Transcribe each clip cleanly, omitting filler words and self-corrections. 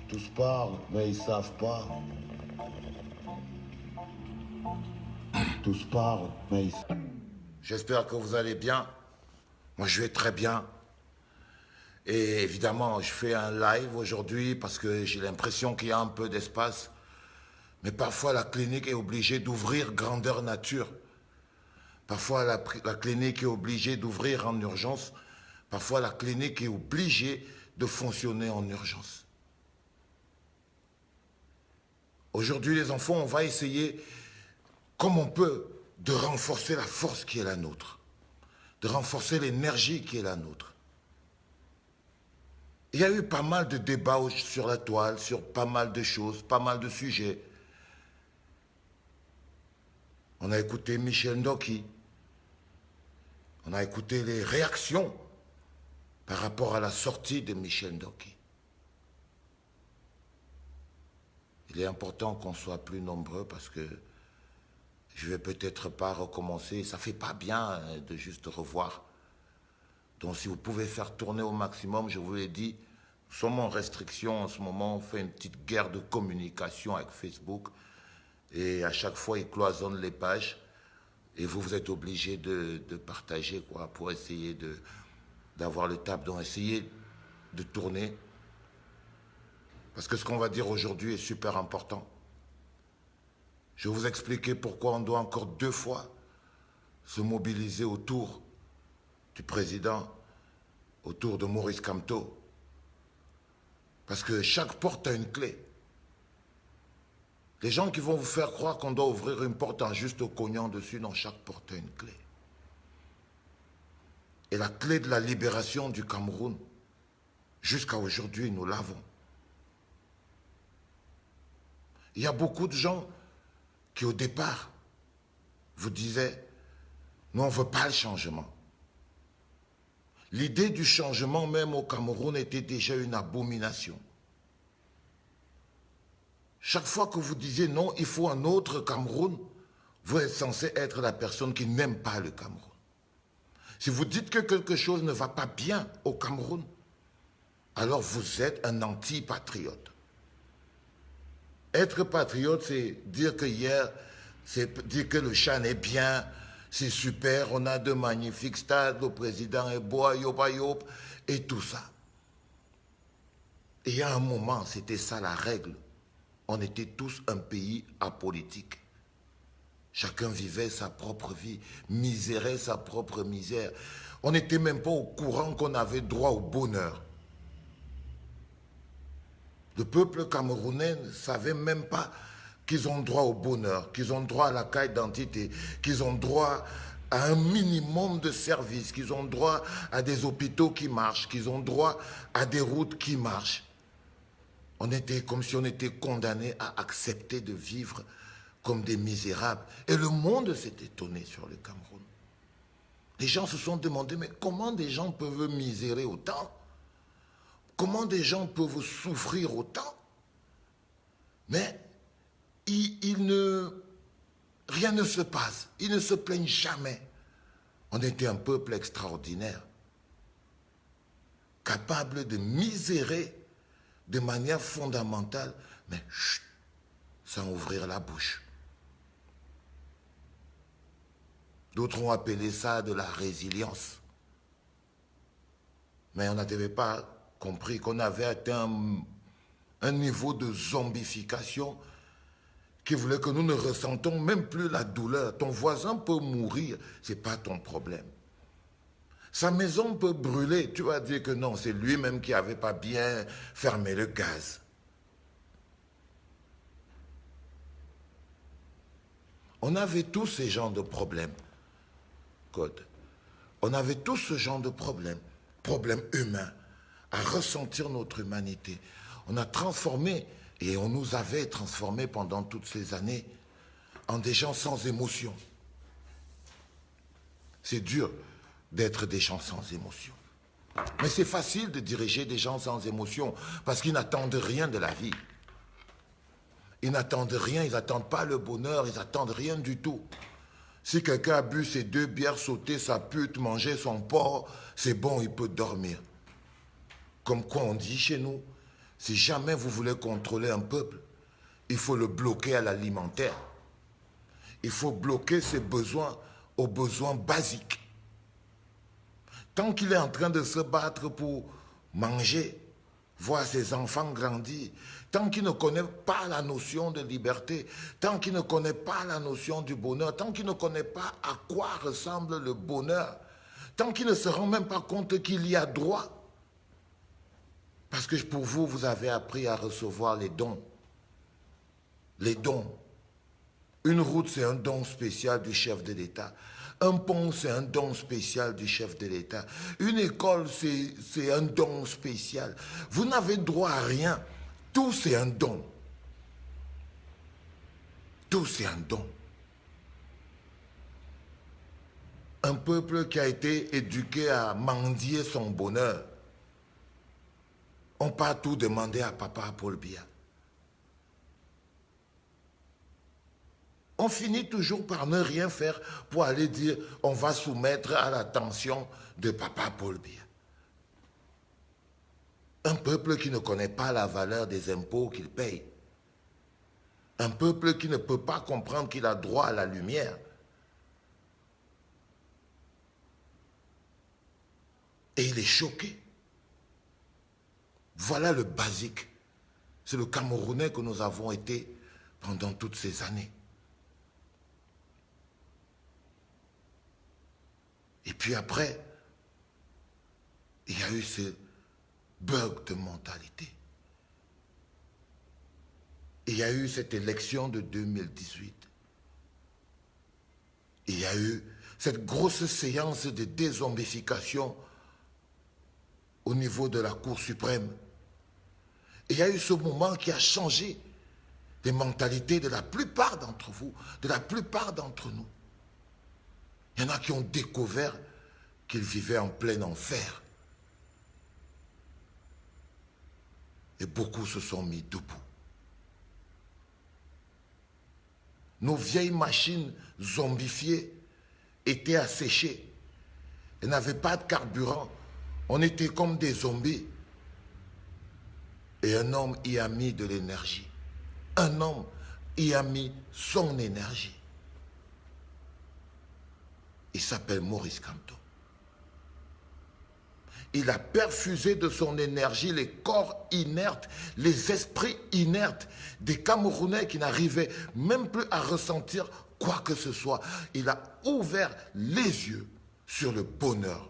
Tous parlent, mais ils savent pas. Tous parlent, mais ils... J'espère que vous allez bien. Moi, je vais très bien. Et évidemment, je fais un live aujourd'hui parce que j'ai l'impression qu'il y a un peu d'espace. Mais parfois, la clinique est obligée d'ouvrir grandeur nature. Parfois, la clinique est obligée d'ouvrir en urgence. Parfois, la clinique est obligée de fonctionner en urgence. Aujourd'hui, les enfants, on va essayer, comme on peut, de renforcer la force qui est la nôtre, de renforcer l'énergie qui est la nôtre. Il y a eu pas mal de débats sur la toile, sur pas mal de choses, pas mal de sujets. On a écouté Michel Ndoki. On a écouté les réactions par rapport à la sortie de Michel Ndoki. Il est important qu'on soit plus nombreux parce que je vais peut-être pas recommencer. Ça fait pas bien de juste revoir. Donc si vous pouvez faire tourner au maximum, je vous l'ai dit, nous sommes en restriction en ce moment. On fait une petite guerre de communication avec Facebook. Et à chaque fois, ils cloisonnent les pages. Et vous êtes obligés de partager quoi, pour essayer d'avoir le tap. Donc essayez de tourner. Parce que ce qu'on va dire aujourd'hui est super important. Je vais vous expliquer pourquoi on doit encore 2 fois se mobiliser autour du président, autour de Maurice Kamto. Parce que chaque porte a une clé. Les gens qui vont vous faire croire qu'on doit ouvrir une porte en juste cognant dessus, non, chaque porte a une clé. Et la clé de la libération du Cameroun, jusqu'à aujourd'hui, nous l'avons. Il y a beaucoup de gens qui, au départ, vous disaient, nous, on ne veut pas le changement. L'idée du changement, même au Cameroun, était déjà une abomination. Chaque fois que vous disiez non, il faut un autre Cameroun, vous êtes censé être la personne qui n'aime pas le Cameroun. Si vous dites que quelque chose ne va pas bien au Cameroun, alors vous êtes un anti-patriote. Être patriote, c'est dire que hier, c'est dire que le Chan est bien, c'est super, on a de magnifiques stades, le président est beau, yop, et tout ça. Et il y a un moment, c'était ça la règle. On était tous un pays apolitique. Chacun vivait sa propre vie, misérait sa propre misère. On n'était même pas au courant qu'on avait droit au bonheur. Le peuple camerounais ne savait même pas qu'ils ont droit au bonheur, qu'ils ont droit à la carte d'identité, qu'ils ont droit à un minimum de services, qu'ils ont droit à des hôpitaux qui marchent, qu'ils ont droit à des routes qui marchent. On était comme si on était condamnés à accepter de vivre comme des misérables. Et le monde s'est étonné sur le Cameroun. Les gens se sont demandé, mais comment des gens peuvent misérer autant? Comment des gens peuvent souffrir autant? Mais rien ne se passe. Ils ne se plaignent jamais. On était un peuple extraordinaire, capable de misérer de manière fondamentale, mais chut, sans ouvrir la bouche. D'autres ont appelé ça de la résilience. Mais on n'avait pas compris qu'on avait atteint un niveau de zombification qui voulait que nous ne ressentons même plus la douleur. Ton voisin peut mourir, ce n'est pas ton problème. Sa maison peut brûler, tu vas dire que non, c'est lui-même qui n'avait pas bien fermé le gaz. On avait tous ces genres de problèmes, Code. On avait tous ce genre de problèmes humains, à ressentir notre humanité. On a transformé, et on nous avait transformés pendant toutes ces années, en des gens sans émotion. C'est dur d'être des gens sans émotion. Mais c'est facile de diriger des gens sans émotion, parce qu'ils n'attendent rien de la vie. Ils n'attendent rien, ils n'attendent pas le bonheur, ils n'attendent rien du tout. Si quelqu'un a bu ses 2 bières, sauté sa pute, mangé son porc, c'est bon, il peut dormir. Comme quoi on dit chez nous, si jamais vous voulez contrôler un peuple, il faut le bloquer à l'alimentaire. Il faut bloquer ses besoins aux besoins basiques. Tant qu'il est en train de se battre pour manger, voir ses enfants grandir, tant qu'il ne connaît pas la notion de liberté, tant qu'il ne connaît pas la notion du bonheur, tant qu'il ne connaît pas à quoi ressemble le bonheur, tant qu'il ne se rend même pas compte qu'il y a droit. Parce que pour vous, vous avez appris à recevoir les dons. Les dons. Une route, c'est un don spécial du chef de l'État. Un pont, c'est un don spécial du chef de l'État. Une école, c'est un don spécial. Vous n'avez droit à rien. Tout, c'est un don. Tout, c'est un don. Un peuple qui a été éduqué à mendier son bonheur. On ne peut pas tout demander à papa Paul Biya. On finit toujours par ne rien faire pour aller dire on va soumettre à l'attention de papa Paul Biya. Un peuple qui ne connaît pas la valeur des impôts qu'il paye. Un peuple qui ne peut pas comprendre qu'il a droit à la lumière. Et il est choqué. Voilà le basique. C'est le Camerounais que nous avons été pendant toutes ces années. Et puis après, il y a eu ce bug de mentalité. Il y a eu cette élection de 2018. Il y a eu cette grosse séance de dézombification au niveau de la Cour suprême. Il y a eu ce moment qui a changé les mentalités de la plupart d'entre vous, de la plupart d'entre nous. Il y en a qui ont découvert qu'ils vivaient en plein enfer. Et beaucoup se sont mis debout. Nos vieilles machines zombifiées étaient asséchées. Elles n'avaient pas de carburant. On était comme des zombies. Et un homme y a mis de l'énergie. Un homme y a mis son énergie. Il s'appelle Maurice Kamto. Il a perfusé de son énergie les corps inertes, les esprits inertes des Camerounais qui n'arrivaient même plus à ressentir quoi que ce soit. Il a ouvert les yeux sur le bonheur.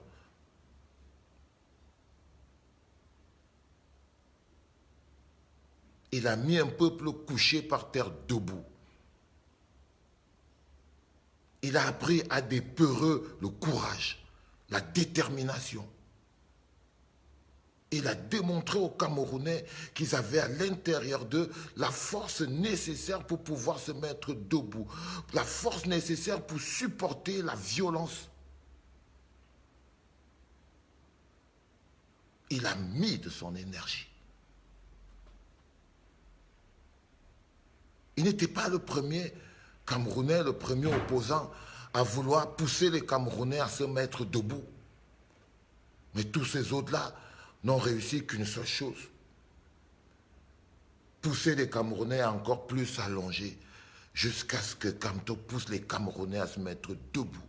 Il a mis un peuple couché par terre debout. Il a appris à des peureux le courage, la détermination. Il a démontré aux Camerounais qu'ils avaient à l'intérieur d'eux la force nécessaire pour pouvoir se mettre debout, la force nécessaire pour supporter la violence. Il a mis de son énergie. Il n'était pas le premier Camerounais, le premier opposant à vouloir pousser les Camerounais à se mettre debout. Mais tous ces autres-là n'ont réussi qu'une seule chose. Pousser les Camerounais à encore plus s'allonger jusqu'à ce que Kamto pousse les Camerounais à se mettre debout.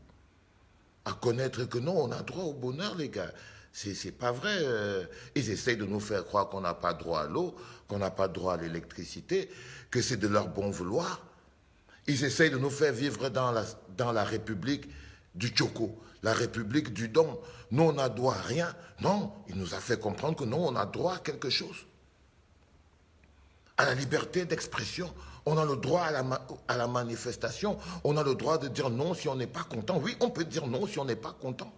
À connaître que non, on a droit au bonheur, les gars. C'est pas vrai. Ils essayent de nous faire croire qu'on n'a pas droit à l'eau, qu'on n'a pas droit à l'électricité, que c'est de leur bon vouloir. Ils essayent de nous faire vivre dans la République du Tchoko, la République du don. Nous, on n'a droit à rien. Non, il nous a fait comprendre que non, on a droit à quelque chose. À la liberté d'expression. On a le droit à la manifestation. On a le droit de dire non si on n'est pas content. Oui, on peut dire non si on n'est pas content.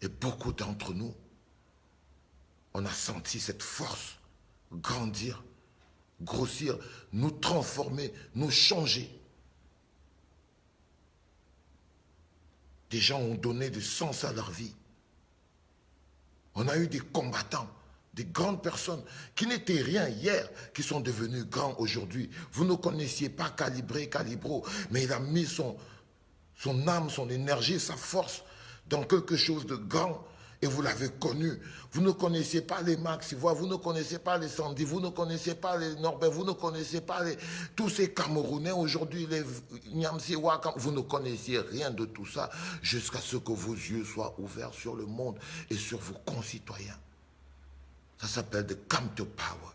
Et beaucoup d'entre nous, on a senti cette force grandir, grossir, nous transformer, nous changer. Des gens ont donné du sens à leur vie. On a eu des combattants, des grandes personnes qui n'étaient rien hier, qui sont devenus grands aujourd'hui. Vous ne connaissiez pas Calibré, Calibro, mais il a mis son âme, son énergie, sa force dans quelque chose de grand. Et vous l'avez connu. Vous ne connaissiez pas les Max Ivoire, vous ne connaissiez pas les Sandy, vous ne connaissiez pas les Norbert, vous ne connaissiez pas tous ces Camerounais aujourd'hui, les Nyamsi Waka, vous ne connaissiez rien de tout ça jusqu'à ce que vos yeux soient ouverts sur le monde et sur vos concitoyens. Ça s'appelle the Kamto Power.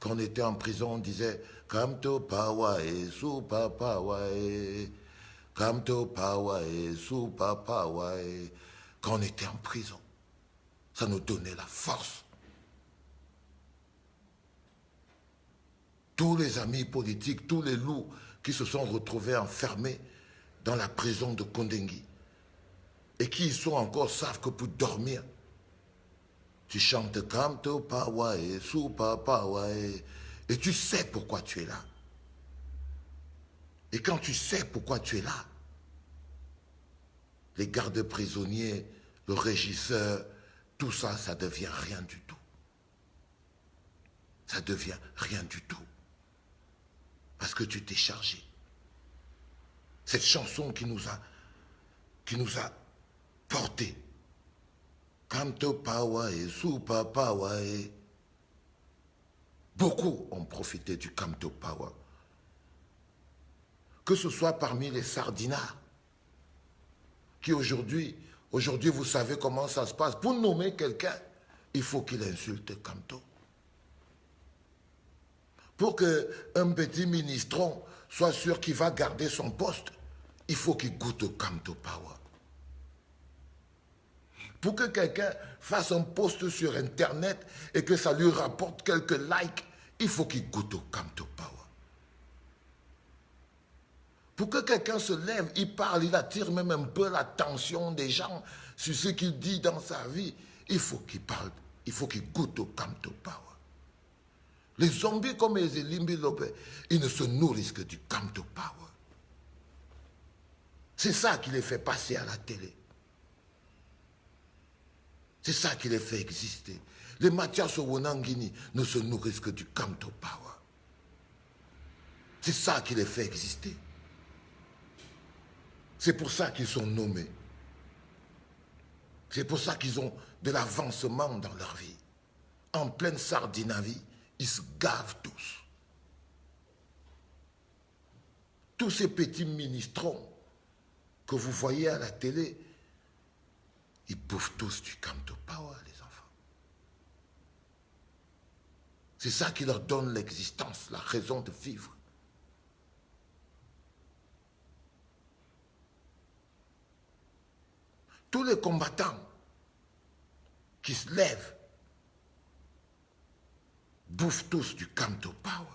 Quand on était en prison, on disait Kamto Power et Super Power. Kamto Power et Super Power. Quand on était en prison, ça nous donnait la force. Tous les amis politiques, tous les loups qui se sont retrouvés enfermés dans la prison de Kondengui et qui y sont encore savent que pour dormir, tu chantes Kamto Power et Super Power et tu sais pourquoi tu es là. Et quand tu sais pourquoi tu es là, les gardes prisonniers, le régisseur, tout ça, ça devient rien du tout. Ça devient rien du tout. Parce que tu t'es chargé. Cette chanson qui nous a portés. Kamto Power et Super Power. Beaucoup ont profité du Kamto Power. Que ce soit parmi les sardinards, qui aujourd'hui, vous savez comment ça se passe. Pour nommer quelqu'un, il faut qu'il insulte Kamto. Pour qu'un petit ministron soit sûr qu'il va garder son poste, il faut qu'il goûte au Kamto Power. Pour que quelqu'un fasse un post sur Internet et que ça lui rapporte quelques likes, il faut qu'il goûte au Kamto Power. Pour que quelqu'un se lève, il parle, il attire même un peu l'attention des gens sur ce qu'il dit dans sa vie, il faut qu'il parle, il faut qu'il goûte au Kamto Power. Les zombies comme les Elimbi Lopé, ils ne se nourrissent que du Kamto Power. C'est ça qui les fait passer à la télé. C'est ça qui les fait exister. Les Mathias Owonangini ne se nourrissent que du Kamto Power. C'est ça qui les fait exister. C'est pour ça qu'ils sont nommés. C'est pour ça qu'ils ont de l'avancement dans leur vie. En pleine sardinavie, ils se gavent tous. Tous ces petits ministrons que vous voyez à la télé, ils bouffent tous du Kamto Power, les enfants. C'est ça qui leur donne l'existence, la raison de vivre. Tous les combattants qui se lèvent bouffent tous du Kamto Power.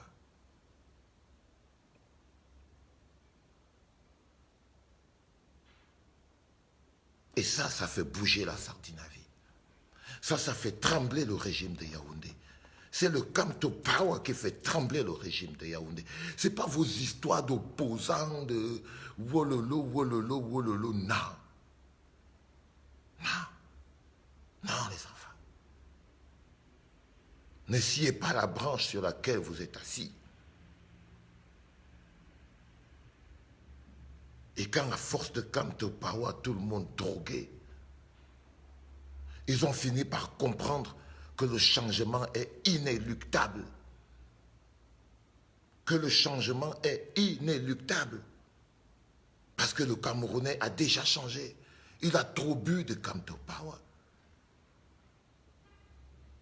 Et ça fait bouger la Sardinavie. Ça fait trembler le régime de Yaoundé. C'est le Kamto Power qui fait trembler le régime de Yaoundé. Ce n'est pas vos histoires d'opposants, de wololo, wololo, wololo, non. Non, les enfants. Ne sciez pas la branche sur laquelle vous êtes assis. Et quand à force de Kamto Power, tout le monde drogué, ils ont fini par comprendre que le changement est inéluctable. Que le changement est inéluctable. Parce que le Camerounais a déjà changé. Il a trop bu de Kamto Power.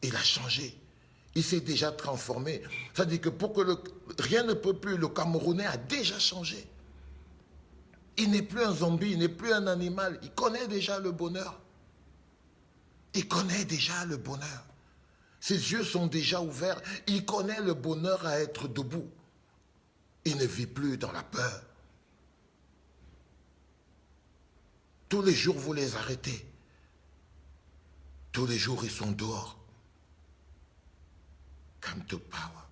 Il a changé. Il s'est déjà transformé. Ça dit que pour que rien ne peut plus, le Camerounais a déjà changé. Il n'est plus un zombie, il n'est plus un animal. Il connaît déjà le bonheur. Il connaît déjà le bonheur. Ses yeux sont déjà ouverts. Il connaît le bonheur à être debout. Il ne vit plus dans la peur. Tous les jours, vous les arrêtez. Tous les jours, ils sont dehors. Kamto Power.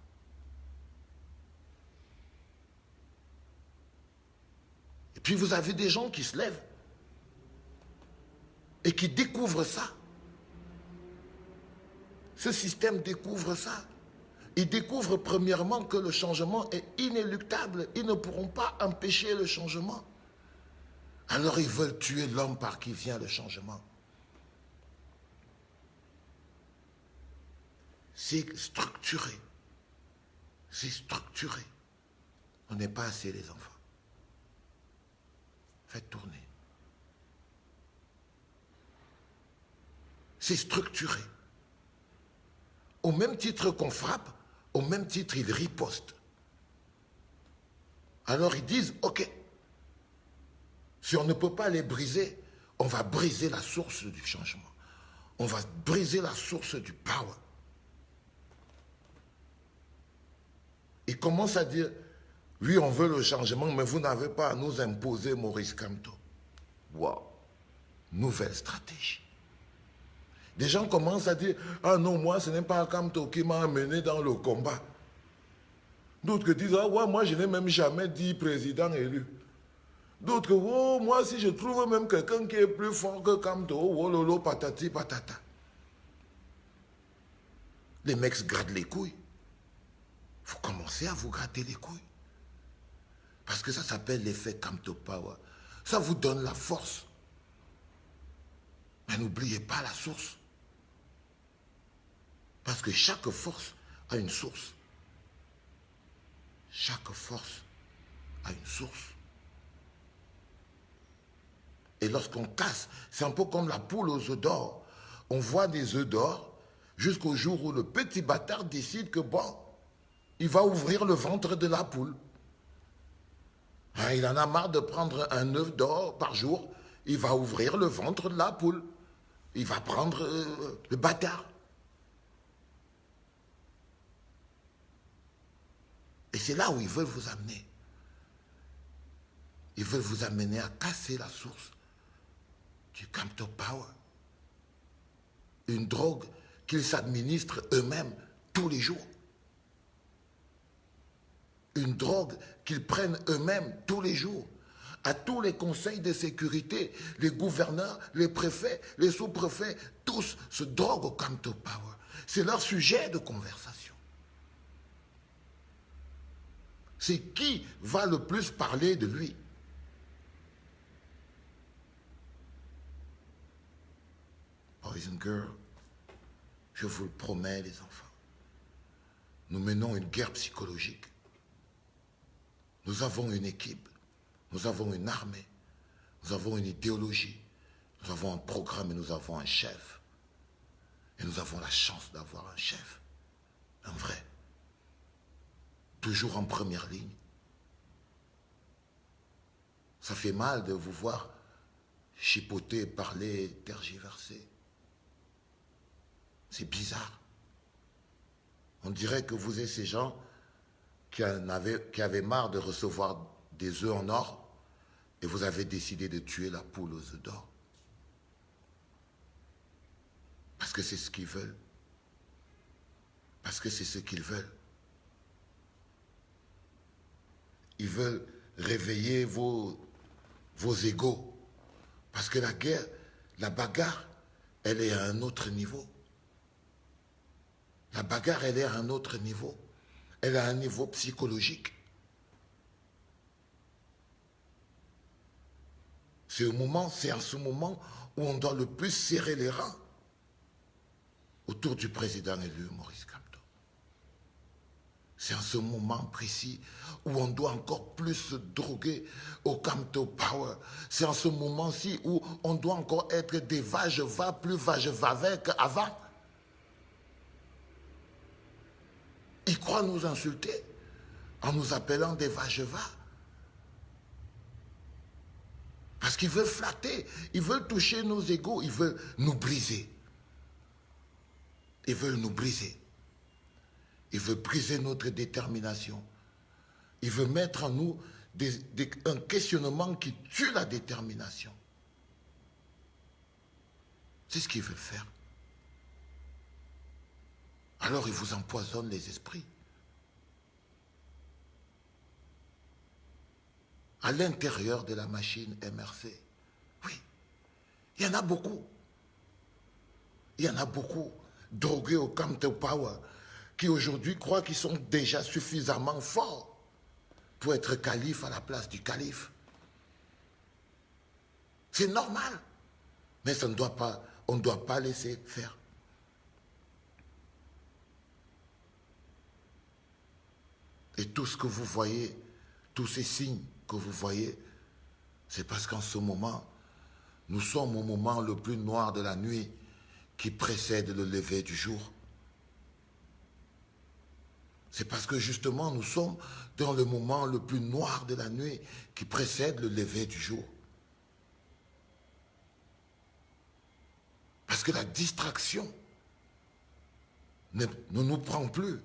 Et puis, vous avez des gens qui se lèvent et qui découvrent ça. Ce système découvre ça. Ils découvrent premièrement que le changement est inéluctable. Ils ne pourront pas empêcher le changement. Alors ils veulent tuer l'homme par qui vient le changement. C'est structuré. C'est structuré. On n'est pas assez les enfants. Faites tourner. C'est structuré. Au même titre qu'on frappe, au même titre ils ripostent. Alors ils disent, ok, si on ne peut pas les briser, on va briser la source du changement. On va briser la source du power. Ils commencent à dire, oui, on veut le changement, mais vous n'avez pas à nous imposer Maurice Kamto. Wow. Nouvelle stratégie. Des gens commencent à dire, ah non, moi, ce n'est pas Kamto qui m'a amené dans le combat. D'autres qui disent, ah ouais, moi, je n'ai même jamais dit président élu. D'autres, oh, moi, si je trouve même quelqu'un qui est plus fort que Kamto, oh lolo, patati, patata. Les mecs se grattent les couilles. Il faut commencer à vous gratter les couilles. Parce que ça s'appelle l'effet Kamto Power. Ça vous donne la force. Mais n'oubliez pas la source. Parce que chaque force a une source. Chaque force a une source. Et lorsqu'on casse, c'est un peu comme la poule aux œufs d'or. On voit des œufs d'or jusqu'au jour où le petit bâtard décide que bon, il va ouvrir le ventre de la poule. Il en a marre de prendre un œuf d'or par jour. Il va ouvrir le ventre de la poule. Il va prendre le bâtard. Et c'est là où ils veulent vous amener. Ils veulent vous amener à casser la source du Kamto Power. Une drogue qu'ils s'administrent eux-mêmes tous les jours. Une drogue qu'ils prennent eux-mêmes tous les jours. À tous les conseils de sécurité, les gouverneurs, les préfets, les sous-préfets, tous se droguent au Kamto Power. C'est leur sujet de conversation. C'est qui va le plus parler de lui. Boys and girls, je vous le promets les enfants, nous menons une guerre psychologique. Nous avons une équipe, nous avons une armée, nous avons une idéologie, nous avons un programme et nous avons un chef. Et nous avons la chance d'avoir un chef, un vrai, toujours en première ligne. Ça fait mal de vous voir chipoter, parler, tergiverser. C'est bizarre. On dirait que vous êtes ces gens qui avaient marre de recevoir des œufs en or et vous avez décidé de tuer la poule aux œufs d'or. Parce que c'est ce qu'ils veulent. Parce que c'est ce qu'ils veulent. Ils veulent réveiller vos égos. Parce que la guerre, la bagarre, elle est à un autre niveau. La bagarre, elle est à un autre niveau. Elle est à un niveau psychologique. C'est en ce moment où on doit le plus serrer les rangs autour du président élu Maurice Kamto. C'est en ce moment précis où on doit encore plus se droguer au Kamto Power. C'est en ce moment-ci où on doit encore être des va-je-va, plus va-je-va qu'avant. Ils croient nous insulter en nous appelant des va-je-va. Parce qu'ils veulent flatter, ils veulent toucher nos égos, ils veulent nous briser. Ils veulent nous briser. Ils veulent briser notre détermination. Ils veulent mettre en nous un questionnement qui tue la détermination. C'est ce qu'ils veulent faire. Alors ils vous empoisonnent les esprits. À l'intérieur de la machine MRC. Oui, il y en a beaucoup. Il y en a beaucoup drogués au Kamto Power qui aujourd'hui croient qu'ils sont déjà suffisamment forts pour être calife à la place du calife. C'est normal. Mais ça ne doit pas, on ne doit pas laisser faire. Et tout ce que vous voyez, tous ces signes que vous voyez, c'est parce qu'en ce moment, nous sommes au moment le plus noir de la nuit qui précède le lever du jour. C'est parce que justement nous sommes dans le moment le plus noir de la nuit qui précède le lever du jour. Parce que la distraction ne nous prend plus.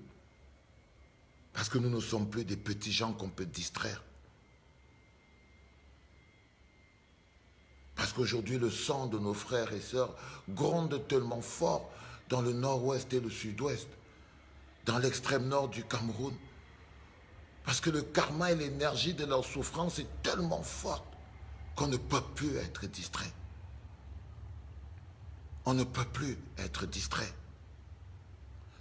Parce que nous ne sommes plus des petits gens qu'on peut distraire. Parce qu'aujourd'hui, le sang de nos frères et sœurs gronde tellement fort dans le nord-ouest et le sud-ouest, dans l'extrême nord du Cameroun. Parce que le karma et l'énergie de leur souffrance est tellement forte qu'on ne peut plus être distrait. On ne peut plus être distrait.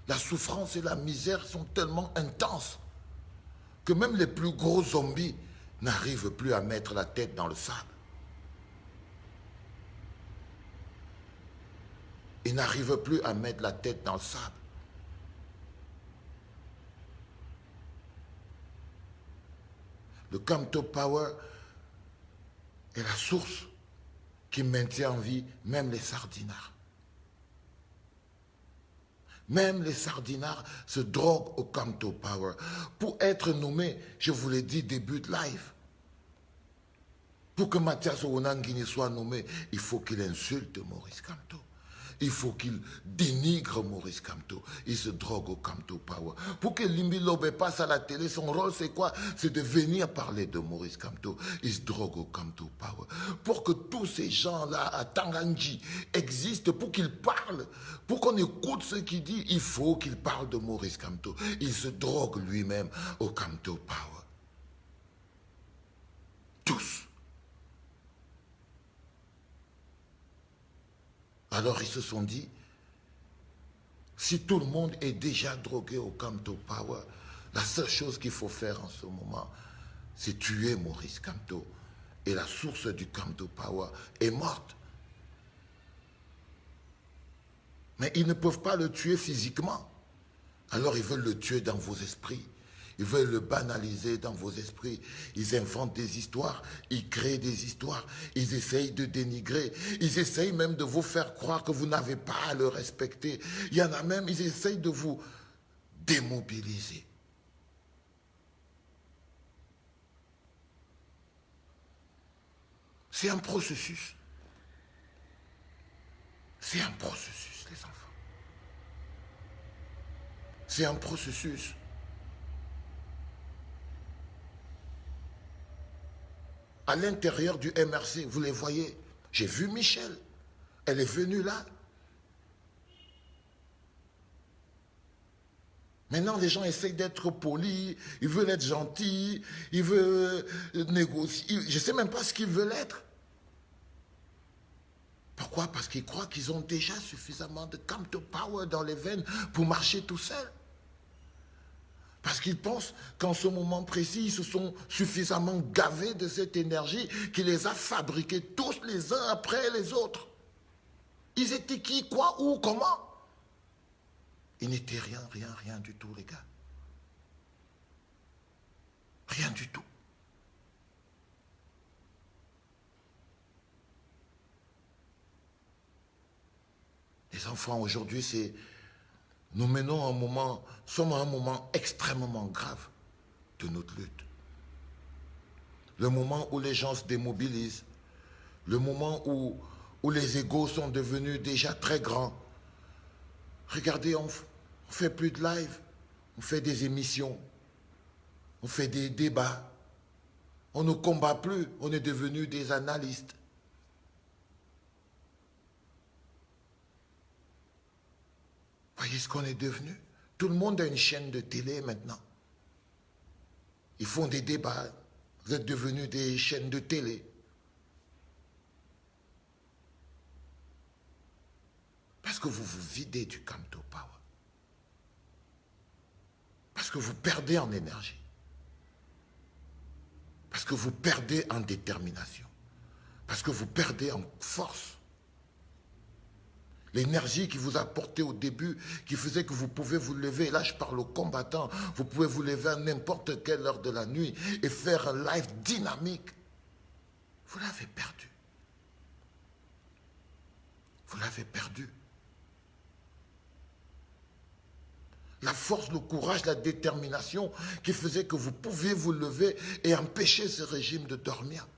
La souffrance et la misère sont tellement intenses que même les plus gros zombies n'arrivent plus à mettre la tête dans le sable. Ils n'arrivent plus à mettre la tête dans le sable. Le Kamto Power est la source qui maintient en vie même les sardinards. Même les sardinards se droguent au Kamto Power. Pour être nommé, je vous l'ai dit début de live, pour que Mathias Owonangini soit nommé, il faut qu'il insulte Maurice Kamto. Il faut qu'il dénigre Maurice Kamto. Il se drogue au Kamto Power. Pour que Limbi Lobe passe à la télé, son rôle c'est quoi? C'est de venir parler de Maurice Kamto. Il se drogue au Kamto Power. Pour que tous ces gens-là à Tanganji existent, pour qu'ils parlent, pour qu'on écoute ce qu'il dit, il faut qu'il parle de Maurice Kamto. Il se drogue lui-même au Kamto Power. Tous. Alors ils se sont dit, si tout le monde est déjà drogué au Kamto Power, la seule chose qu'il faut faire en ce moment, c'est tuer Maurice Kamto. Et la source du Kamto Power est morte. Mais ils ne peuvent pas le tuer physiquement. Alors ils veulent le tuer dans vos esprits. Ils veulent le banaliser dans vos esprits. Ils inventent des histoires, ils créent des histoires, ils essayent de dénigrer, ils essayent même de vous faire croire que vous n'avez pas à le respecter. Il y en a même, ils essayent de vous démobiliser. C'est un processus. C'est un processus, les enfants. C'est un processus. À l'intérieur du MRC, vous les voyez. J'ai vu Michel. Elle est venue là. Maintenant, les gens essayent d'être polis, ils veulent être gentils, ils veulent négocier. Je ne sais même pas ce qu'ils veulent être. Pourquoi? Parce qu'ils croient qu'ils ont déjà suffisamment de Kamto Power dans les veines pour marcher tout seuls. Parce qu'ils pensent qu'en ce moment précis, ils se sont suffisamment gavés de cette énergie qui les a fabriqués tous les uns après les autres. Ils étaient qui, quoi, où, comment? Ils n'étaient rien du tout, les gars. Rien du tout. Les enfants, aujourd'hui, c'est... Nous menons un moment, sommes à un moment extrêmement grave de notre lutte. Le moment où les gens se démobilisent, le moment où les égos sont devenus déjà très grands. Regardez, on ne fait plus de live, on fait des émissions, on fait des débats, on ne combat plus, on est devenus des analystes. Voyez ce qu'on est devenu? Tout le monde a une chaîne de télé maintenant. Ils font des débats. Vous êtes devenus des chaînes de télé. Parce que vous vous videz du Kamto Power. Parce que vous perdez en énergie. Parce que vous perdez en détermination. Parce que vous perdez en force. L'énergie qui vous a porté au début, qui faisait que vous pouvez vous lever, là je parle aux combattants, vous pouvez vous lever à n'importe quelle heure de la nuit et faire un live dynamique. Vous l'avez perdu. Vous l'avez perdu. La force, le courage, la détermination qui faisait que vous pouviez vous lever et empêcher ce régime de dormir.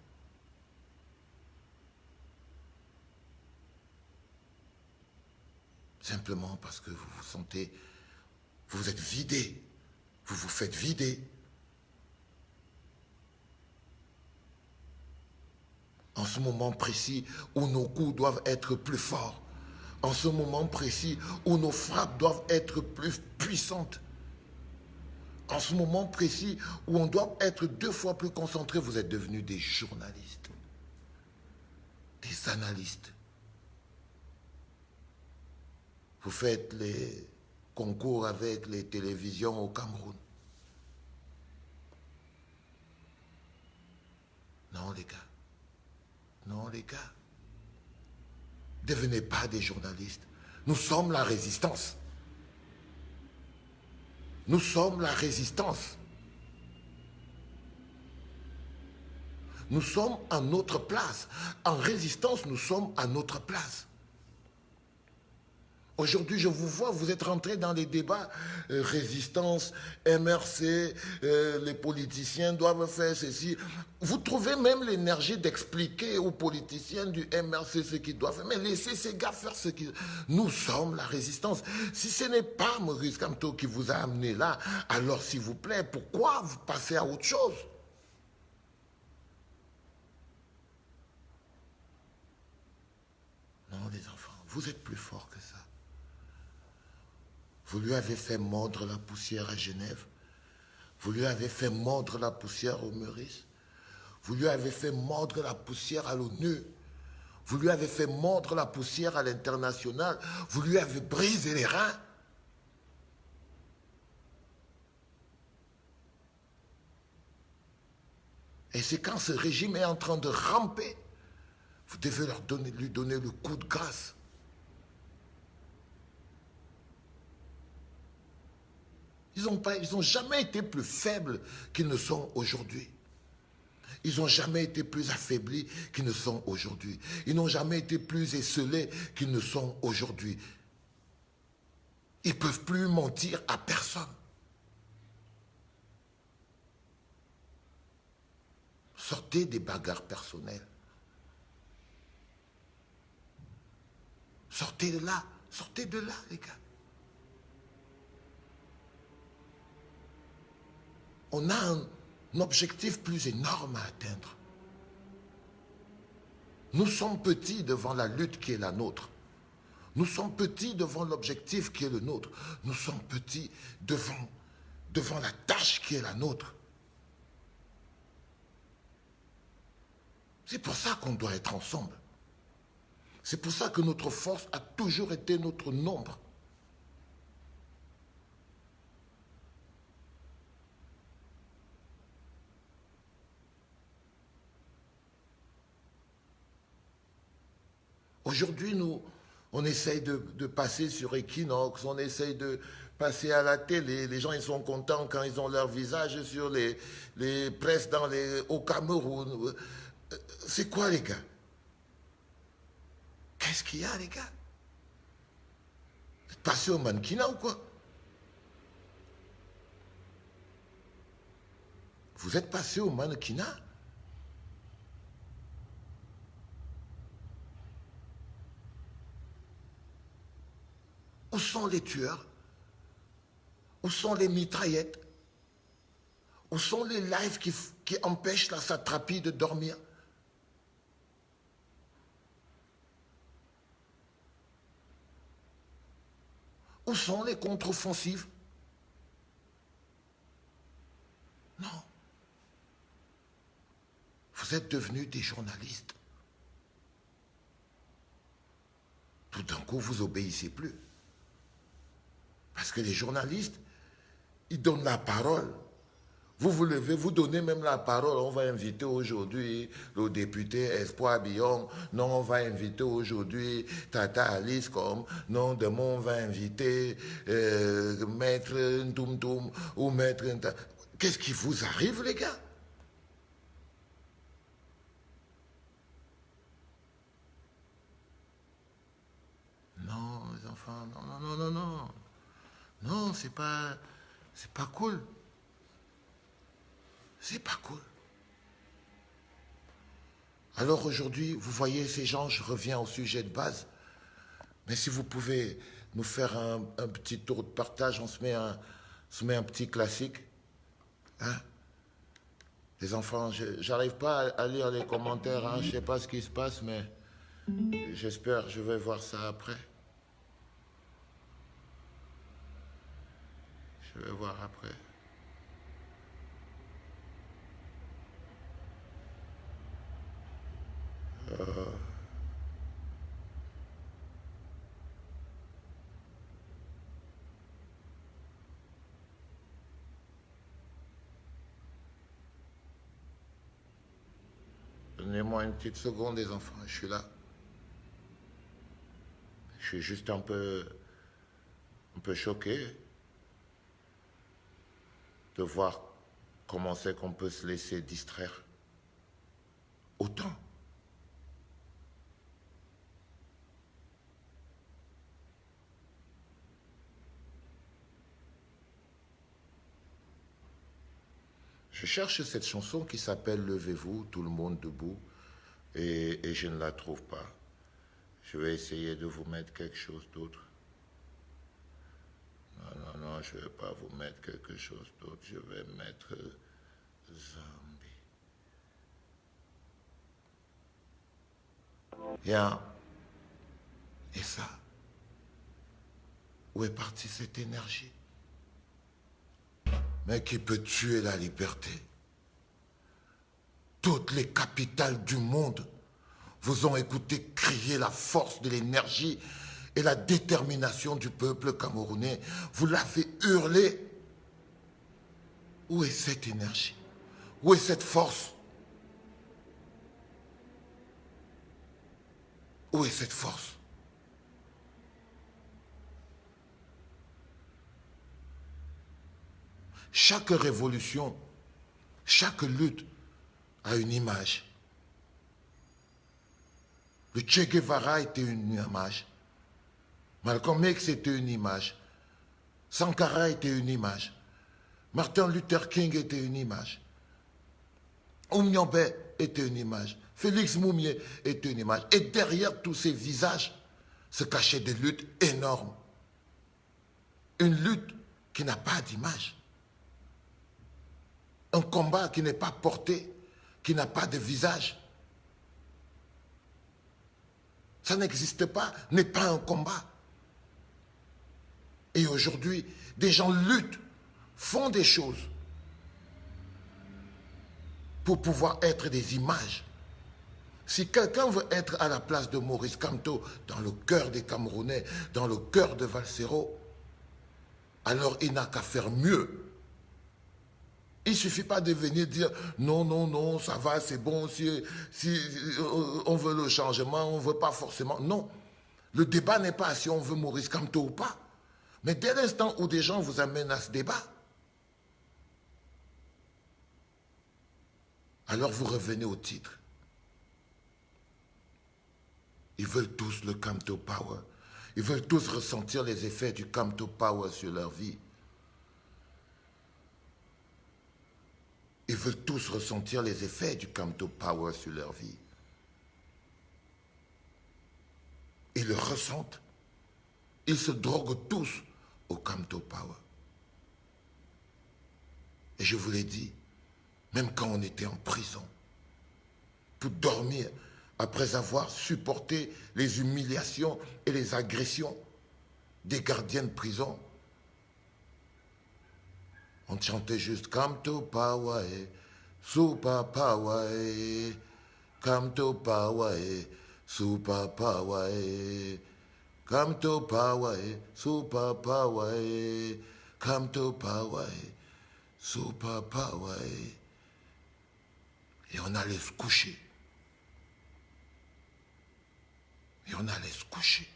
Simplement parce que vous vous sentez, vous êtes vidé, vous vous faites vider. En ce moment précis où nos coups doivent être plus forts, en ce moment précis où nos frappes doivent être plus puissantes, en ce moment précis où on doit être 2 fois plus concentré, vous êtes devenus des journalistes, des analystes. Vous faites les concours avec les télévisions au Cameroun. Non, les gars. Non, les gars. Devenez pas des journalistes. Nous sommes la résistance. Nous sommes la résistance. Nous sommes à notre place. En résistance, nous sommes à notre place. Aujourd'hui, je vous vois, vous êtes rentrés dans les débats, résistance, MRC, les politiciens doivent faire ceci. Vous trouvez même l'énergie d'expliquer aux politiciens du MRC ce qu'ils doivent faire. Mais laissez ces gars faire ce qu'ils... Nous sommes la résistance. Si ce n'est pas Maurice Kamto qui vous a amené là, alors s'il vous plaît, pourquoi vous passez à autre chose? Non, les enfants, vous êtes plus forts que ça. Vous lui avez fait mordre la poussière à Genève. Vous lui avez fait mordre la poussière au Meurice. Vous lui avez fait mordre la poussière à l'ONU. Vous lui avez fait mordre la poussière à l'international. Vous lui avez brisé les reins. Et c'est quand ce régime est en train de ramper, vous devez lui donner le coup de grâce. Ils n'ont jamais été plus faibles qu'ils ne sont aujourd'hui. Ils n'ont jamais été plus affaiblis qu'ils ne sont aujourd'hui. Ils n'ont jamais été plus esselés qu'ils ne sont aujourd'hui. Ils ne peuvent plus mentir à personne. Sortez des bagarres personnelles. Sortez de là, les gars. On a un objectif plus énorme à atteindre. Nous sommes petits devant la lutte qui est la nôtre. Nous sommes petits devant l'objectif qui est le nôtre. Nous sommes petits devant la tâche qui est la nôtre. C'est pour ça qu'on doit être ensemble. C'est pour ça que notre force a toujours été notre nombre. Aujourd'hui, on essaye de passer sur Equinox, on essaye de passer à la télé. Les gens, ils sont contents quand ils ont leur visage sur les presses au Cameroun. C'est quoi, les gars? Qu'est-ce qu'il y a, les gars? Vous êtes passé au mannequinat ou quoi? Vous êtes passé au mannequinat? Où sont les tueurs? Où sont les mitraillettes? Où sont les lives qui empêchent la satrapie de dormir? Où sont les contre-offensives? Non. Vous êtes devenus des journalistes. Tout d'un coup, vous obéissez plus. Parce que les journalistes, ils donnent la parole Vous vous levez, vous donnez même la parole. On va inviter aujourd'hui le député Espoir Billon. Non, on va inviter aujourd'hui Tata Alice comme. Non, demain on va inviter Maître Ntoum ou Maître... Qu'est-ce qui vous arrive, les gars? Non, les enfants, non, non, non, non, non. Non, c'est pas cool. C'est pas cool. Alors aujourd'hui, vous voyez ces gens, je reviens au sujet de base, mais si vous pouvez nous faire un petit tour de partage, se met un petit classique. Hein? Les enfants, j'arrive pas à lire les commentaires, hein, je sais pas ce qui se passe, mais j'espère, je vais voir ça après. Je vais voir après. Donnez-moi une petite seconde, les enfants, je suis là. Je suis juste un peu choqué de voir comment c'est qu'on peut se laisser distraire autant. Je cherche cette chanson qui s'appelle Levez-vous, tout le monde debout, et je ne la trouve pas. Je vais essayer de vous mettre quelque chose d'autre. Non, non, non, je ne vais pas vous mettre quelque chose d'autre. Je vais mettre Zombie. Bien. Et ça, où est partie cette énergie? Mais qui peut tuer la liberté? Toutes les capitales du monde vous ont écouté crier la force de l'énergie et la détermination du peuple camerounais. Vous l'avez hurlé. Où est cette énergie? Où est cette force? Où est cette force? Chaque révolution, chaque lutte a une image. Le Che Guevara était une image. Malcolm X était une image. Sankara était une image. Martin Luther King était une image. Oumyombe était une image. Félix Moumié était une image. Et derrière tous ces visages se cachaient des luttes énormes. Une lutte qui n'a pas d'image. Un combat qui n'est pas porté, qui n'a pas de visage. Ça n'existe pas, n'est pas un combat. Et aujourd'hui, des gens luttent, font des choses pour pouvoir être des images. Si quelqu'un veut être à la place de Maurice Kamto, dans le cœur des Camerounais, dans le cœur de Valsero, alors il n'a qu'à faire mieux. Il ne suffit pas de venir dire non, non, non, ça va, c'est bon, si on veut le changement, on ne veut pas forcément. Non, le débat n'est pas si on veut Maurice Kamto ou pas. Mais dès l'instant où des gens vous amènent à ce débat, alors vous revenez au titre. Ils veulent tous le Kamto Power. Ils veulent tous ressentir les effets du Kamto Power sur leur vie. Ils veulent tous ressentir les effets du Kamto Power sur leur vie. Ils le ressentent. Ils se droguent tous au Kamto Power. Et je vous l'ai dit, même quand on était en prison, pour dormir, après avoir supporté les humiliations et les agressions des gardiens de prison, on chantait juste Kamto Power, Super Power, Kamto Power, Super Power, Kamto Power, Super Power, Kamto Power. So papa, ouais. Et on allait se coucher. Et on allait se coucher.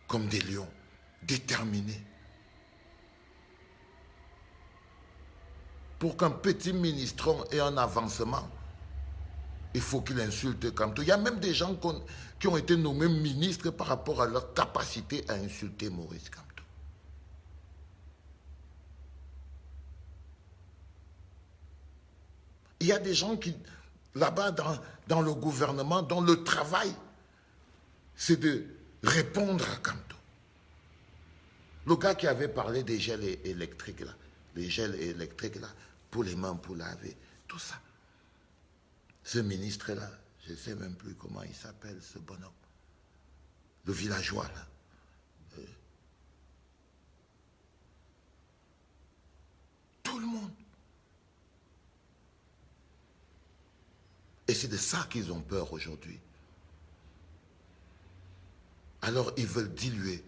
Comme des lions, déterminés. Pour qu'un petit ministron ait un avancement, il faut qu'il insulte Kamto. Il y a même des gens qui ont été nommés ministres par rapport à leur capacité à insulter Maurice Kamto. Il y a des gens qui, là-bas, dans le gouvernement, dont le travail, c'est de répondre à Kamto. Le gars qui avait parlé des gels électriques, là, les gels électriques, là, pour les mains, pour laver, tout ça. Ce ministre-là, je ne sais même plus comment il s'appelle, ce bonhomme. Le villageois, là. Tout le monde. Et c'est de ça qu'ils ont peur aujourd'hui. Alors ils veulent diluer,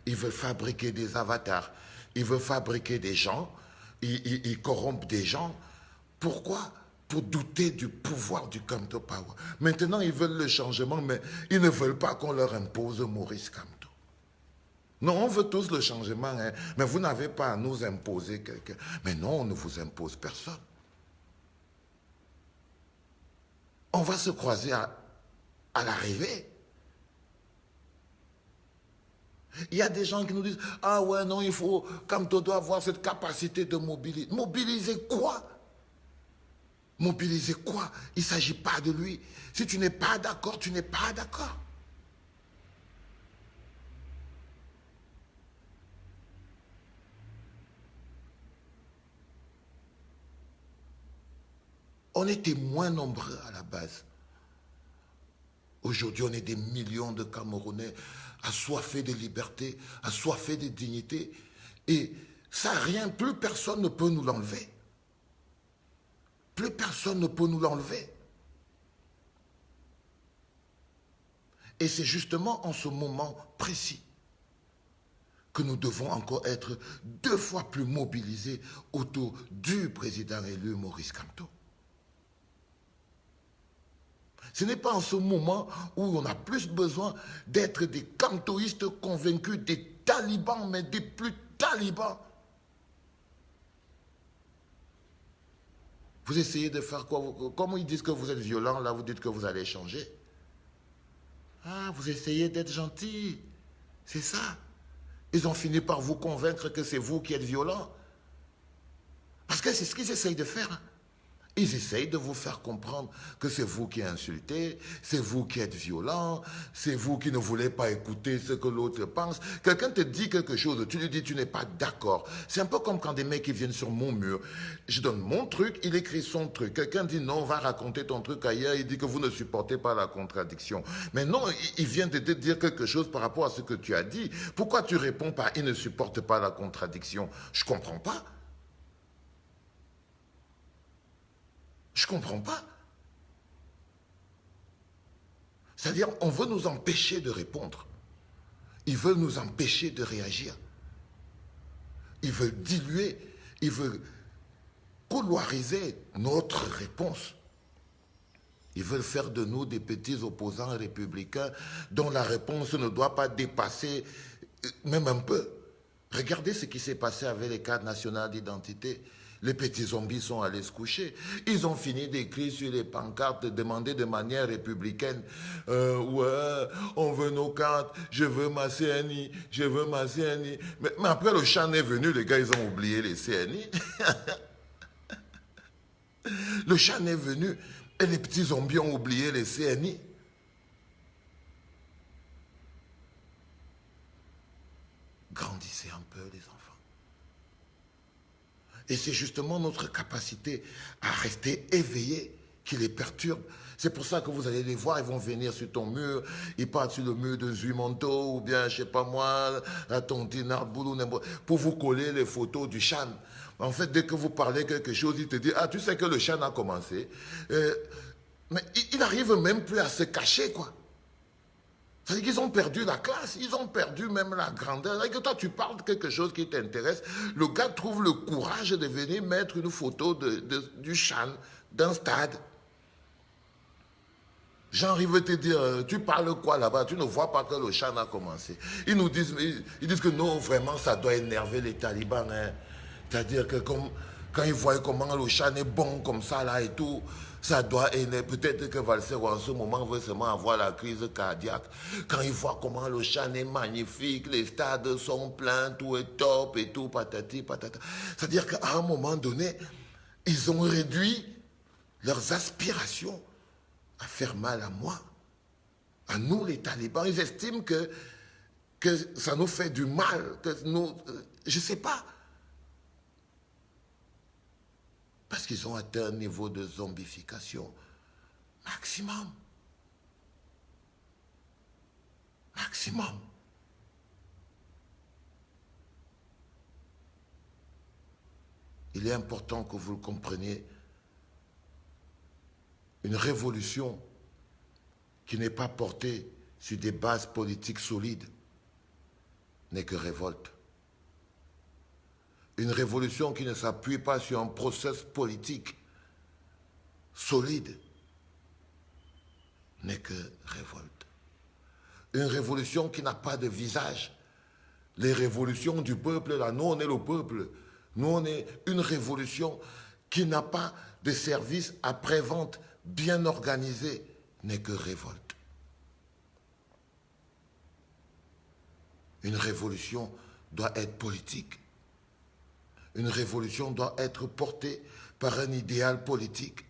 ils veulent fabriquer des avatars, ils veulent fabriquer des gens, ils corrompent des gens. Pourquoi? Pour douter du pouvoir du Kamto Power. Maintenant, ils veulent le changement, mais ils ne veulent pas qu'on leur impose Maurice Kamto. Non, on veut tous le changement, hein, mais vous n'avez pas à nous imposer quelqu'un. Mais non, on ne vous impose personne. On va se croiser à l'arrivée. Il y a des gens qui nous disent, ah ouais, non, il faut, Kamto doit avoir cette capacité de mobiliser. Mobiliser quoi? Mobiliser quoi? Il ne s'agit pas de lui. Si tu n'es pas d'accord, tu n'es pas d'accord. On était moins nombreux à la base. Aujourd'hui, on est des millions de Camerounais assoiffés de liberté, assoiffés de dignité. Et ça, rien, plus personne ne peut nous l'enlever. Plus personne ne peut nous l'enlever. Et c'est justement en ce moment précis que nous devons encore être 2 fois plus mobilisés autour du président élu Maurice Kamto. Ce n'est pas en ce moment où on a plus besoin d'être des kamtoïstes convaincus, des talibans, mais des plus talibans. Vous essayez de faire quoi? Comme ils disent que vous êtes violent, là vous dites que vous allez changer. Ah, vous essayez d'être gentil. C'est ça. Ils ont fini par vous convaincre que c'est vous qui êtes violent. Parce que c'est ce qu'ils essayent de faire. Ils essayent de vous faire comprendre que c'est vous qui insultez, c'est vous qui êtes violent, c'est vous qui ne voulez pas écouter ce que l'autre pense. Quelqu'un te dit quelque chose, tu lui dis tu n'es pas d'accord. C'est un peu comme quand des mecs qui viennent sur mon mur. Je donne mon truc, il écrit son truc. Quelqu'un dit non, va raconter ton truc ailleurs, il dit que vous ne supportez pas la contradiction. Mais non, il vient de te dire quelque chose par rapport à ce que tu as dit. Pourquoi tu réponds pas, il ne supporte pas la contradiction? Je ne comprends pas. Je ne comprends pas. C'est-à-dire, on veut nous empêcher de répondre. Ils veulent nous empêcher de réagir. Ils veulent diluer, ils veulent couloiriser notre réponse. Ils veulent faire de nous des petits opposants républicains dont la réponse ne doit pas dépasser même un peu. Regardez ce qui s'est passé avec les cadres nationaux d'identité. Les petits zombies sont allés se coucher. Ils ont fini d'écrire sur les pancartes, de demander de manière républicaine, ouais, on veut nos cartes, je veux ma CNI, je veux ma CNI. Mais après le chant est venu, les gars, ils ont oublié les CNI. Le chant est venu et les petits zombies ont oublié les CNI. Grandissez un peu, les enfants. Et c'est justement notre capacité à rester éveillés qui les perturbe. C'est pour ça que vous allez les voir, ils vont venir sur ton mur, ils partent sur le mur de Zuimonto, ou bien, je sais pas moi, à Tontine, Arboulou, pour vous coller les photos du Chan. En fait, dès que vous parlez quelque chose, il te dit, ah, tu sais que le Chan a commencé. Mais il n'arrive même plus à se cacher, quoi. C'est-à-dire qu'ils ont perdu la classe, ils ont perdu même la grandeur. Et que toi, tu parles de quelque chose qui t'intéresse, le gars trouve le courage de venir mettre une photo du CHAN, d'un stade. Genre, il veut te dire, tu parles quoi là-bas? Tu ne vois pas que le CHAN a commencé. Ils disent que non, vraiment, ça doit énerver les talibans. Hein. C'est-à-dire que quand ils voient comment le CHAN est bon comme ça là et tout, ça doit énerver. Peut-être que Valser en ce moment veut seulement avoir la crise cardiaque. Quand ils voient comment le CHAN est magnifique, les stades sont pleins, tout est top et tout, patati, patata. C'est-à-dire qu'à un moment donné, ils ont réduit leurs aspirations à faire mal à moi, à nous les talibans. Ils estiment que ça nous fait du mal, que nous, je ne sais pas. Parce qu'ils ont atteint un niveau de zombification maximum. Maximum. Il est important que vous le compreniez. Une révolution qui n'est pas portée sur des bases politiques solides n'est que révolte. Une révolution qui ne s'appuie pas sur un processus politique solide n'est que révolte. Une révolution qui n'a pas de visage. Les révolutions du peuple, là, nous on est le peuple. Nous on est une révolution qui n'a pas de service après-vente bien organisé, n'est que révolte. Une révolution doit être politique. Une révolution doit être portée par un idéal politique.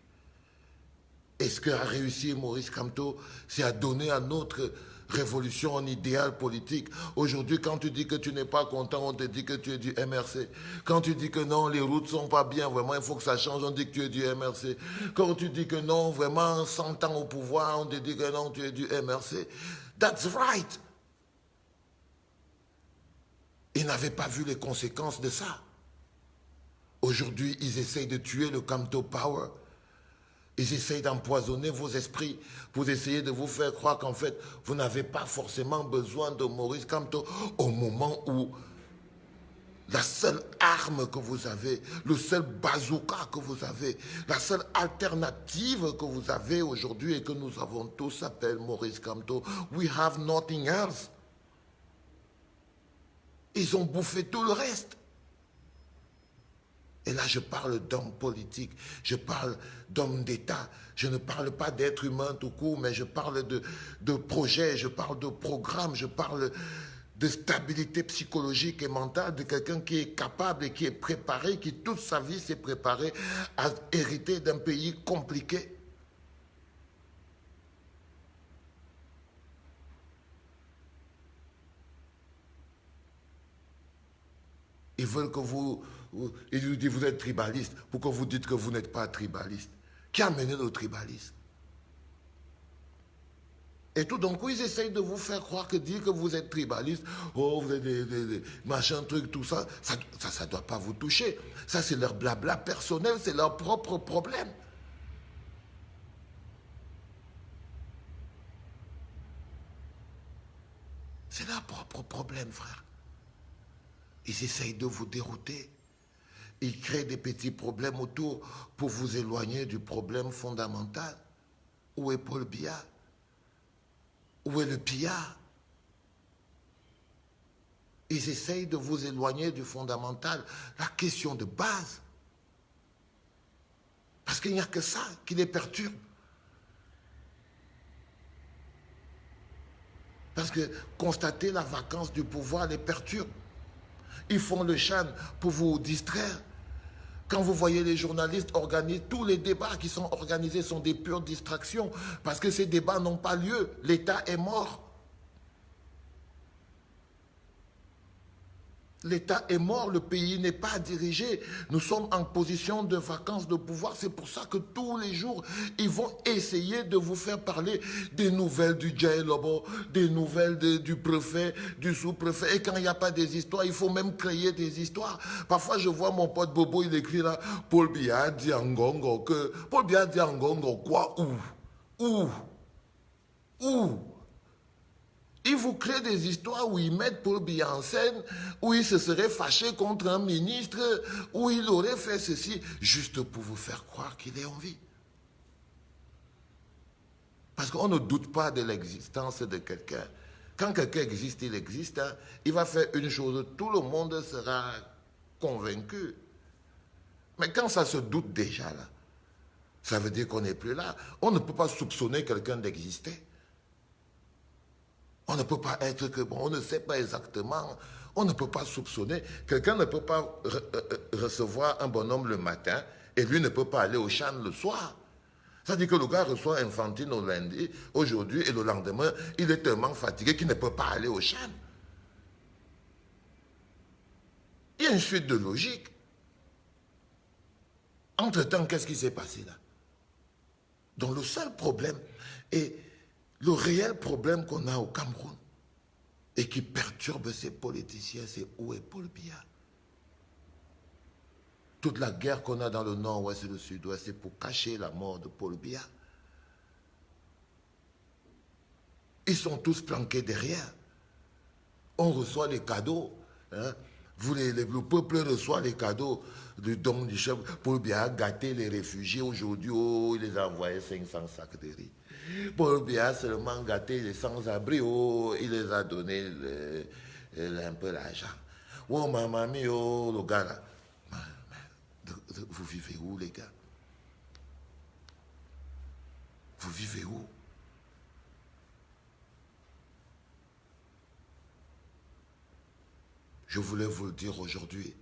Et ce qu'a réussi Maurice Kamto, c'est à donner à notre révolution un idéal politique. Aujourd'hui, quand tu dis que tu n'es pas content, on te dit que tu es du MRC. Quand tu dis que non, les routes ne sont pas bien, vraiment, il faut que ça change, on dit que tu es du MRC. Quand tu dis que non, vraiment, 100 ans au pouvoir, on te dit que non, tu es du MRC. That's right. Ils n'avaient pas vu les conséquences de ça. Aujourd'hui, ils essayent de tuer le Kamto Power. Ils essayent d'empoisonner vos esprits pour essayer de vous faire croire qu'en fait, vous n'avez pas forcément besoin de Maurice Kamto au moment où la seule arme que vous avez, le seul bazooka que vous avez, la seule alternative que vous avez aujourd'hui et que nous avons tous s'appelle Maurice Kamto. We have nothing else. Ils ont bouffé tout le reste. Et là, je parle d'hommes politiques, je parle d'hommes d'État, je ne parle pas d'êtres humains tout court, mais je parle de projets, je parle de programmes, je parle de stabilité psychologique et mentale de quelqu'un qui est capable et qui est préparé, qui toute sa vie s'est préparé à hériter d'un pays compliqué. Ils veulent que ils nous disent vous êtes tribaliste. Pourquoi vous dites que vous n'êtes pas tribaliste? Qui a mené le tribalisme? Et tout d'un coup, ils essayent de vous faire croire que dire que vous êtes tribaliste, oh, vous êtes des machins, trucs, tout ça, ça ne doit pas vous toucher. Ça, c'est leur blabla personnel, c'est leur propre problème. C'est leur propre problème, frère. Ils essayent de vous dérouter. Ils créent des petits problèmes autour pour vous éloigner du problème fondamental. Où est Paul Biya? Où est le pillard? Ils essayent de vous éloigner du fondamental, la question de base. Parce qu'il n'y a que ça qui les perturbe. Parce que constater la vacance du pouvoir les perturbe. Ils font le CHAN pour vous distraire. Quand vous voyez les journalistes organiser, tous les débats qui sont organisés sont des pures distractions parce que ces débats n'ont pas lieu. L'État est mort. L'État est mort, le pays n'est pas dirigé. Nous sommes en position de vacance de pouvoir. C'est pour ça que tous les jours, ils vont essayer de vous faire parler des nouvelles du Djaï Lobo, des nouvelles du préfet, du sous-préfet. Et quand il n'y a pas des histoires, il faut même créer des histoires. Parfois, je vois mon pote Bobo, il écrit là, Paul Biya dit en Ngongo que... Paul Biya dit en Ngongo quoi? Où? Ils vous créent des histoires où ils mettent Paul Biya en scène, où il se serait fâché contre un ministre, où il aurait fait ceci, juste pour vous faire croire qu'il est en vie. Parce qu'on ne doute pas de l'existence de quelqu'un. Quand quelqu'un existe, il existe. Hein. Il va faire une chose, tout le monde sera convaincu. Mais quand ça se doute déjà, là, ça veut dire qu'on n'est plus là. On ne peut pas soupçonner quelqu'un d'exister. On ne peut pas être que bon, on ne sait pas exactement. On ne peut pas soupçonner. Quelqu'un ne peut pas recevoir un bonhomme le matin et lui ne peut pas aller au champ le soir. C'est-à-dire que le gars reçoit Infantino lundi, aujourd'hui et le lendemain, il est tellement fatigué qu'il ne peut pas aller au champ. Il y a une suite de logique. Entre-temps, qu'est-ce qui s'est passé là? Donc le seul problème, et le réel problème qu'on a au Cameroun, et qui perturbe ces politiciens, c'est où est Paul Biya? Toute la guerre qu'on a dans le nord-ouest et le sud-ouest, c'est pour cacher la mort de Paul Biya. Ils sont tous planqués derrière. On reçoit les cadeaux. Hein. Le peuple reçoit les cadeaux du don du chef. Paul Biya a gâté les réfugiés aujourd'hui. Oh, il les a envoyés 500 sacs de riz. Paul Biya a seulement gâté les sans-abri. Oh, il les a donné un peu l'argent. Oh, ma mamie, oh, le gars là. Vous vivez où, les gars? Vous vivez où? Je voulais vous le dire aujourd'hui.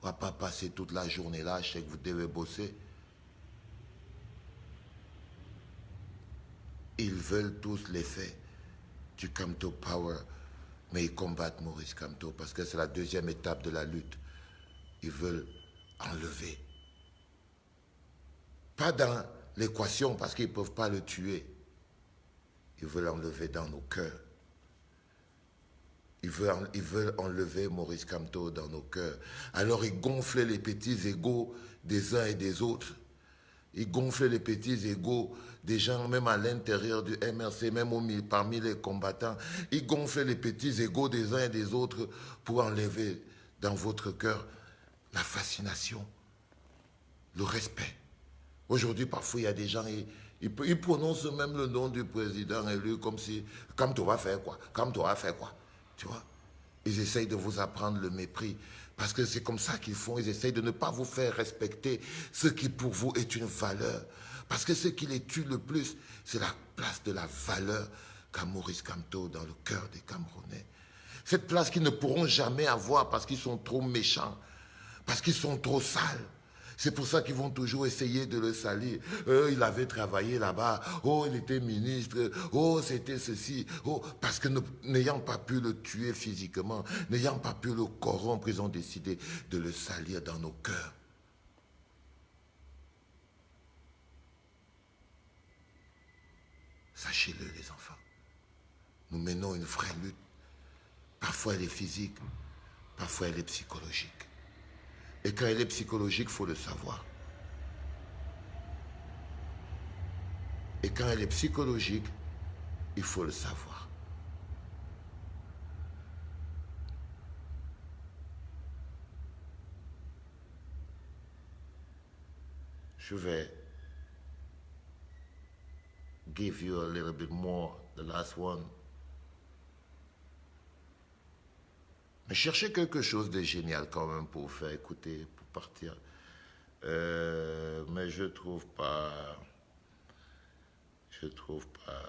On ne va pas passer toute la journée là, je sais que vous devez bosser. Ils veulent tous l'effet du Kamto Power, mais ils combattent Maurice Kamto parce que c'est la deuxième étape de la lutte. Ils veulent enlever. Pas dans l'équation parce qu'ils ne peuvent pas le tuer. Ils veulent enlever dans nos cœurs. Ils veulent enlever Maurice Kamto dans nos cœurs. Alors ils gonflent les petits égos des uns et des autres. Ils gonflent les petits égos des gens, même à l'intérieur du MRC, même parmi les combattants. Ils gonflent les petits égos des uns et des autres pour enlever dans votre cœur la fascination, le respect. Aujourd'hui, parfois, il y a des gens, ils prononcent même le nom du président élu comme si, comme tu vas faire quoi, comme tu vas faire quoi, tu vois. Ils essayent de vous apprendre le mépris, parce que c'est comme ça qu'ils font, ils essayent de ne pas vous faire respecter ce qui pour vous est une valeur. Parce que ce qui les tue le plus, c'est la place de la valeur qu'a Maurice Kamto dans le cœur des Camerounais. Cette place qu'ils ne pourront jamais avoir parce qu'ils sont trop méchants, parce qu'ils sont trop sales. C'est pour ça qu'ils vont toujours essayer de le salir. Il avait travaillé là-bas. Oh, il était ministre. Oh, c'était ceci. Oh, parce que n'ayant pas pu le tuer physiquement, n'ayant pas pu le corrompre, ils ont décidé de le salir dans nos cœurs. Sachez-le, les enfants. Nous menons une vraie lutte. Parfois, elle est physique. Parfois, elle est psychologique. Et quand elle est psychologique, il faut le savoir. Et quand elle est psychologique, il faut le savoir. Je vais give you a little bit more, the last one. Mais cherchez quelque chose de génial quand même pour vous faire écouter, pour partir. Mais je trouve pas. Je trouve pas.